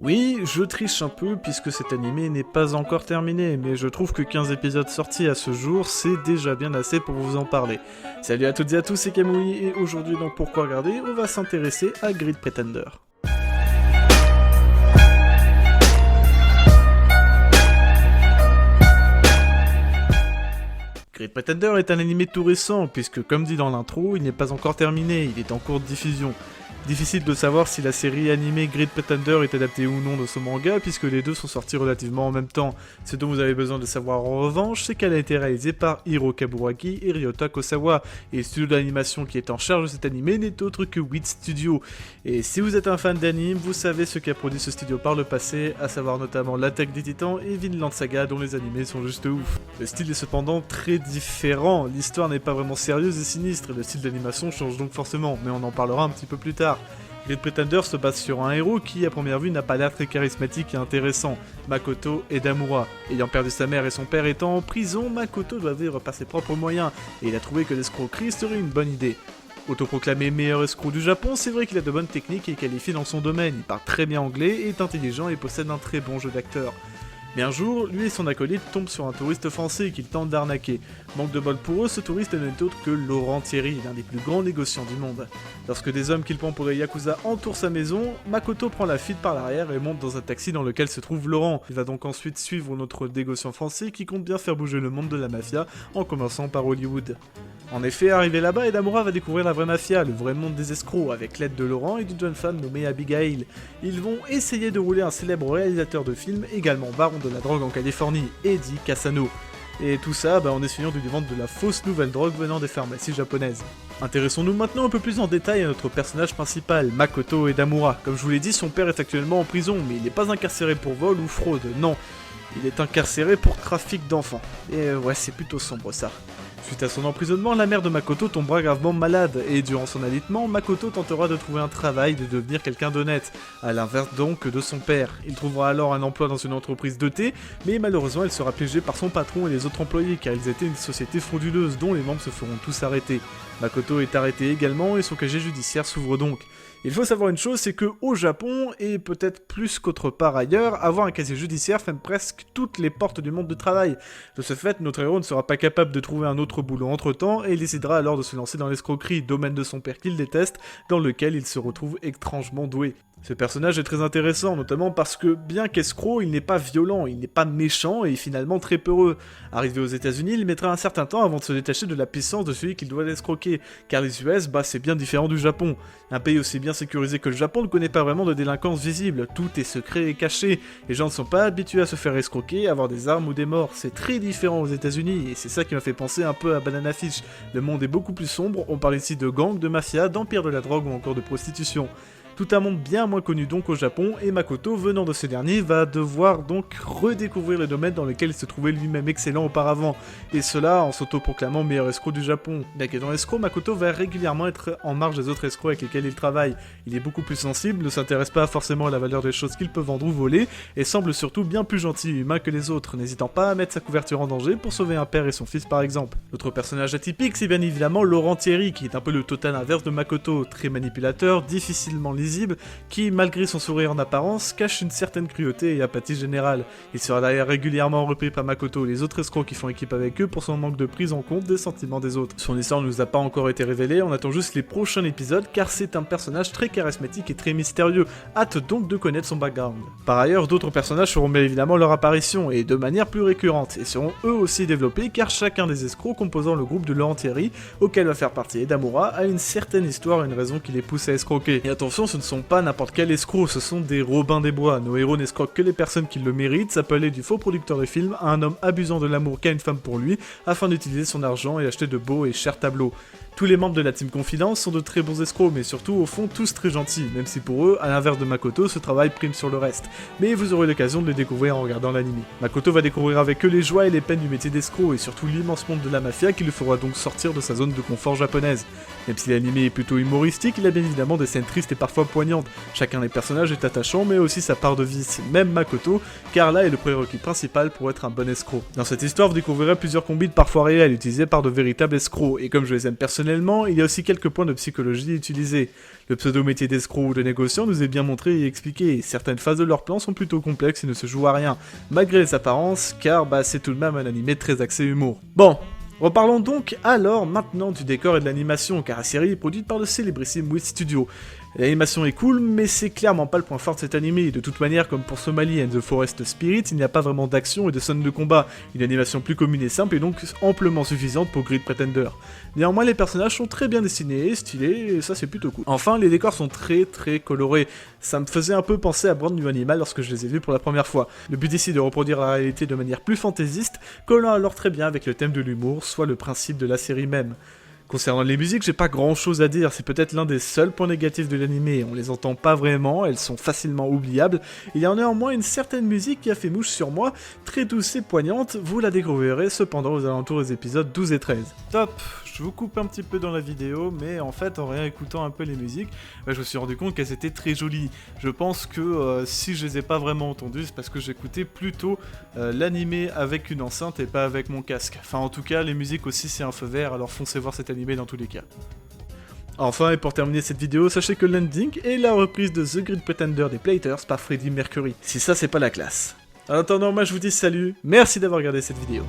Oui, je triche un peu puisque cet animé n'est pas encore terminé, mais je trouve que 15 épisodes sortis à ce jour, c'est déjà bien assez pour vous en parler. Salut à toutes et à tous, c'est Kamui, et aujourd'hui dans Pourquoi Regarder, on va s'intéresser à Grid Pretender. Grid Pretender est un animé tout récent, puisque comme dit dans l'intro, il n'est pas encore terminé, il est en cours de diffusion. Difficile de savoir si la série animée Grid Pretender est adaptée ou non de ce manga, puisque les deux sont sortis relativement en même temps. Ce dont vous avez besoin de savoir en revanche, c'est qu'elle a été réalisée par Hiro Kaburaki et Ryota Kosawa, et le studio d'animation qui est en charge de cet animé n'est autre que WIT Studio. Et si vous êtes un fan d'anime, vous savez ce qu'a produit ce studio par le passé, à savoir notamment l'Attaque des Titans et Vinland Saga, dont les animés sont juste ouf. Le style est cependant très différent, l'histoire n'est pas vraiment sérieuse et sinistre, et le style d'animation change donc forcément, mais on en parlera un petit peu plus tard. Grid Pretender se base sur un héros qui, à première vue, n'a pas l'air très charismatique et intéressant, Makoto Edamura. Ayant perdu sa mère et son père étant en prison, Makoto doit vivre par ses propres moyens, et il a trouvé que l'escroquerie serait une bonne idée. Autoproclamé meilleur escroc du Japon, c'est vrai qu'il a de bonnes techniques et est qualifié dans son domaine, il parle très bien anglais, est intelligent et possède un très bon jeu d'acteur. Mais un jour, lui et son acolyte tombent sur un touriste français qu'il tente d'arnaquer. Manque de bol pour eux, ce touriste n'est autre que Laurent Thierry, l'un des plus grands négociants du monde. Lorsque des hommes qu'il prend pour les Yakuza entourent sa maison, Makoto prend la fuite par l'arrière et monte dans un taxi dans lequel se trouve Laurent. Il va donc ensuite suivre notre négociant français qui compte bien faire bouger le monde de la mafia, en commençant par Hollywood. En effet, arrivé là-bas, Edamura va découvrir la vraie mafia, le vrai monde des escrocs, avec l'aide de Laurent et d'une jeune femme nommée Abigail. Ils vont essayer de rouler un célèbre réalisateur de films, également baron de la drogue en Californie, Eddie Cassano. Et tout ça en essayant de lui vendre de la fausse nouvelle drogue venant des pharmacies japonaises. Intéressons-nous maintenant un peu plus en détail à notre personnage principal, Makoto Edamura. Comme je vous l'ai dit, son père est actuellement en prison, mais il n'est pas incarcéré pour vol ou fraude, non. Il est incarcéré pour trafic d'enfants. Et ouais, c'est plutôt sombre ça. Suite à son emprisonnement, la mère de Makoto tombera gravement malade, et durant son alitement, Makoto tentera de trouver un travail, de devenir quelqu'un d'honnête, à l'inverse donc de son père. Il trouvera alors un emploi dans une entreprise de thé, mais malheureusement il sera piégé par son patron et les autres employés, car ils étaient une société frauduleuse dont les membres se feront tous arrêter. Makoto est arrêté également, et son casier judiciaire s'ouvre donc. Il faut savoir une chose, c'est que au Japon, et peut-être plus qu'autre part ailleurs, avoir un casier judiciaire ferme presque toutes les portes du monde du travail. De ce fait, notre héros ne sera pas capable de trouver un autre boulot entre-temps, et il décidera alors de se lancer dans l'escroquerie, domaine de son père qu'il déteste, dans lequel il se retrouve étrangement doué. Ce personnage est très intéressant, notamment parce que, bien qu'escroc, il n'est pas violent, il n'est pas méchant et finalement très peureux. Arrivé aux États-Unis, il mettra un certain temps avant de se détacher de la puissance de celui qu'il doit escroquer, car les US, c'est bien différent du Japon. Un pays aussi bien sécurisé que le Japon ne connaît pas vraiment de délinquance visible, tout est secret et caché. Les gens ne sont pas habitués à se faire escroquer, à avoir des armes ou des morts. C'est très différent aux États-Unis, et c'est ça qui m'a fait penser un peu à Banana Fish. Le monde est beaucoup plus sombre, on parle ici de gangs, de mafia, d'empire de la drogue ou encore de prostitution. Tout un monde bien moins connu donc au Japon, et Makoto, venant de ce dernier, va devoir donc redécouvrir le domaine dans lequel il se trouvait lui-même excellent auparavant, et cela en s'autoproclamant meilleur escroc du Japon. Bien qu'étant escroc, Makoto va régulièrement être en marge des autres escrocs avec lesquels il travaille. Il est beaucoup plus sensible, ne s'intéresse pas forcément à la valeur des choses qu'il peut vendre ou voler, et semble surtout bien plus gentil et humain que les autres, n'hésitant pas à mettre sa couverture en danger pour sauver un père et son fils par exemple. L'autre personnage atypique, c'est bien évidemment Laurent Thierry, qui est un peu le total inverse de Makoto, très manipulateur, difficilement lisible, qui, malgré son sourire en apparence, cache une certaine cruauté et apathie générale. Il sera d'ailleurs régulièrement repris par Makoto et les autres escrocs qui font équipe avec eux pour son manque de prise en compte des sentiments des autres. Son histoire ne nous a pas encore été révélée, on attend juste les prochains épisodes car c'est un personnage très charismatique et très mystérieux, hâte donc de connaître son background. Par ailleurs, d'autres personnages feront bien évidemment leur apparition et de manière plus récurrente, et seront eux aussi développés car chacun des escrocs composant le groupe de Laurent Thierry, auquel va faire partie Edamura, a une certaine histoire et une raison qui les pousse à escroquer. Et attention, ce ne sont pas n'importe quel escroc, ce sont des Robins des Bois. Nos héros n'escroquent que les personnes qui le méritent, ça peut aller du faux producteur de film à un homme abusant de l'amour qu'a une femme pour lui, afin d'utiliser son argent et acheter de beaux et chers tableaux. Tous les membres de la Team Confidence sont de très bons escrocs, mais surtout au fond tous très gentils, même si pour eux, à l'inverse de Makoto, ce travail prime sur le reste. Mais vous aurez l'occasion de les découvrir en regardant l'anime. Makoto va découvrir avec eux les joies et les peines du métier d'escroc, et surtout l'immense monde de la mafia qui le fera donc sortir de sa zone de confort japonaise. Même si l'anime est plutôt humoristique, il a bien évidemment des scènes tristes et parfois fois poignante. Chacun des personnages est attachant, mais aussi sa part de vice, même Makoto, car là est le prérequis principal pour être un bon escroc. Dans cette histoire, vous découvrirez plusieurs combines parfois réelles, utilisées par de véritables escrocs, et comme je les aime personnellement, il y a aussi quelques points de psychologie utilisés. Le pseudo-métier d'escroc ou de négociant nous est bien montré et expliqué, et certaines phases de leur plan sont plutôt complexes et ne se jouent à rien, malgré les apparences, car c'est tout de même un animé très axé humour. Bon, reparlons donc alors maintenant du décor et de l'animation, car la série est produite par le célébrissime Wit Studio. L'animation est cool, mais c'est clairement pas le point fort de cet animé, et de toute manière, comme pour Somali and the Forest Spirit, il n'y a pas vraiment d'action et de scènes de combat, une animation plus commune et simple est donc amplement suffisante pour Grid Pretender. Néanmoins, les personnages sont très bien dessinés, stylés, et ça c'est plutôt cool. Enfin, les décors sont très colorés, ça me faisait un peu penser à Brand New Animal lorsque je les ai vus pour la première fois. Le but ici est de reproduire la réalité de manière plus fantaisiste, collant alors très bien avec le thème de l'humour, soit le principe de la série même. Concernant les musiques, j'ai pas grand chose à dire, c'est peut-être l'un des seuls points négatifs de l'animé, on les entend pas vraiment, elles sont facilement oubliables, il y a néanmoins une certaine musique qui a fait mouche sur moi, très douce et poignante, vous la découvrirez cependant aux alentours des épisodes 12 et 13. Top, je vous coupe un petit peu dans la vidéo, mais en fait en réécoutant un peu les musiques, je me suis rendu compte qu'elles étaient très jolies. Je pense que si je les ai pas vraiment entendues, c'est parce que j'écoutais plutôt l'animé avec une enceinte et pas avec mon casque. Enfin en tout cas, les musiques aussi c'est un feu vert, alors foncez voir cet animé dans tous les cas. Enfin, et pour terminer cette vidéo, sachez que l'ending est la reprise de The Grid Pretender des Platers par Freddie Mercury. Si ça c'est pas la classe. En attendant, moi je vous dis salut, merci d'avoir regardé cette vidéo.